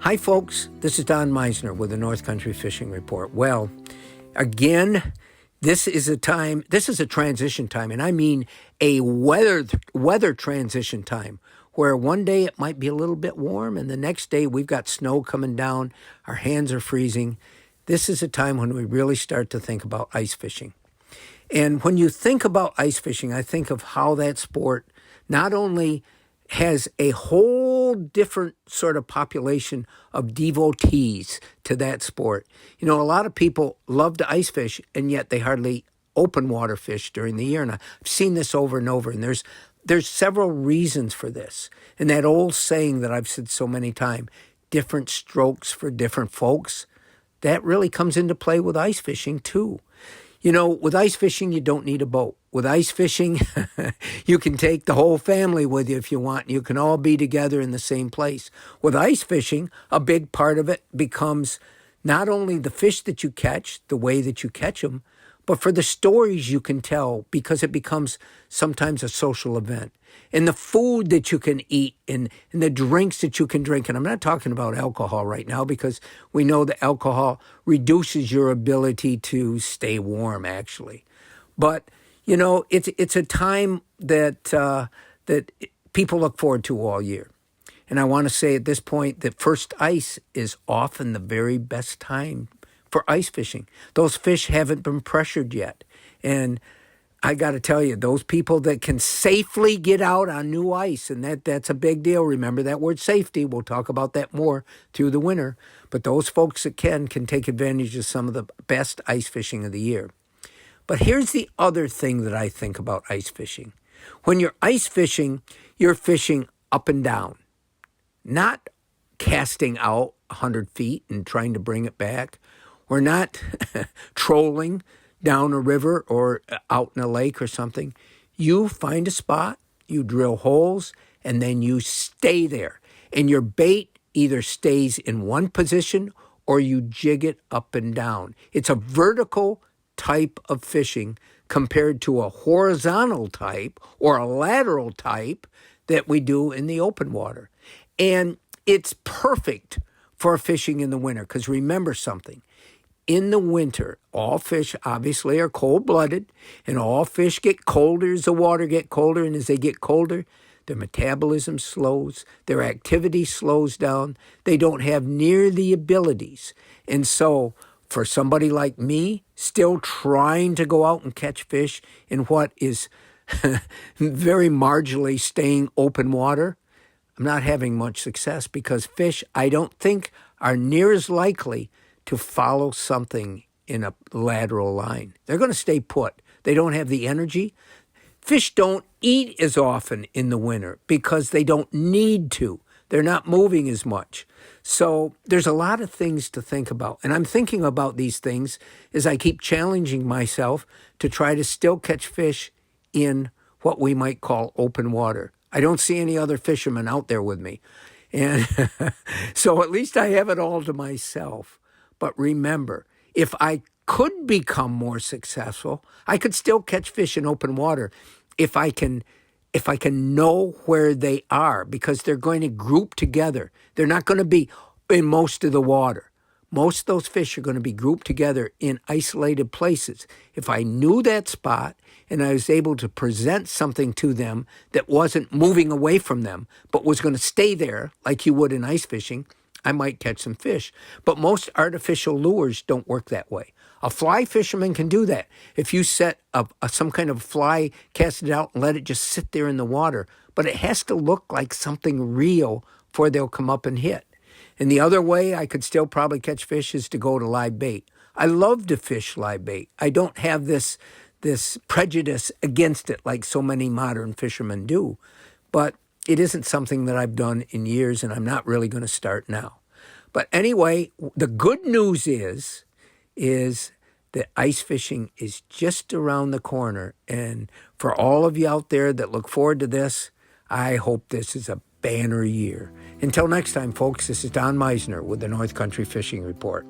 Hi, folks. This is Don Meisner with the North Country Fishing Report. Well, again, this is a transition time, and I mean a weather transition time where one day it might be a little bit warm, and the next day we've got snow coming down, our hands are freezing. This is a time when we really start to think about ice fishing. And when you think about ice fishing, I think of how that sport not only has a whole different sort of population of devotees to that sport. You know, a lot of people love to ice fish, and yet they hardly open water fish during the year. And I've seen this over and over, and there's several reasons for this. And that old saying that I've said so many times, different strokes for different folks, that really comes into play with ice fishing too. You know, with ice fishing, you don't need a boat. With ice fishing, you can take the whole family with you if you want. You can all be together in the same place. With ice fishing, a big part of it becomes not only the fish that you catch, the way that you catch them, but for the stories you can tell, because it becomes sometimes a social event. And the food that you can eat and the drinks that you can drink. And I'm not talking about alcohol right now, because we know that alcohol reduces your ability to stay warm, actually. But, you know, it's a time that that people look forward to all year. And I want to say at this point that first ice is often the very best time for ice fishing. Those fish haven't been pressured yet. And I got to tell you, those people that can safely get out on new ice, and that's a big deal. Remember that word safety. We'll talk about that more through the winter. But those folks that can take advantage of some of the best ice fishing of the year. But here's the other thing that I think about ice fishing. When you're ice fishing, you're fishing up and down, not casting out 100 feet and trying to bring it back. We're not trolling down a river or out in a lake or something. You find a spot, you drill holes, and then you stay there. And your bait either stays in one position or you jig it up and down. It's a vertical type of fishing compared to a horizontal type or a lateral type that we do in the open water. And it's perfect for fishing in the winter, because remember something. In the winter, all fish obviously are cold-blooded, and all fish get colder as the water gets colder, and as they get colder, their metabolism slows, their activity slows down, they don't have near the abilities. And so for somebody like me, still trying to go out and catch fish in what is very marginally staying open water, I'm not having much success, because fish, I don't think, are near as likely to follow something in a lateral line. They're going to stay put. They don't have the energy. Fish don't eat as often in the winter because they don't need to. They're not moving as much. So there's a lot of things to think about. And I'm thinking about these things as I keep challenging myself to try to still catch fish in what we might call open water. I don't see any other fishermen out there with me. And so at least I have it all to myself. But remember, if I could become more successful, I could still catch fish in open water if I can know where they are, because they're going to group together. They're not going to be in most of the water. Most of those fish are going to be grouped together in isolated places. If I knew that spot and I was able to present something to them that wasn't moving away from them, but was going to stay there like you would in ice fishing, I might catch some fish. But most artificial lures don't work that way. A fly fisherman can do that. If you set up some kind of fly, cast it out, and let it just sit there in the water, but it has to look like something real before they'll come up and hit. And the other way I could still probably catch fish is to go to live bait. I love to fish live bait. I don't have this prejudice against it like so many modern fishermen do. But it isn't something that I've done in years, and I'm not really going to start now. But anyway, the good news is that ice fishing is just around the corner. And for all of you out there that look forward to this, I hope this is a banner year. Until next time, folks, this is Don Meisner with the North Country Fishing Report.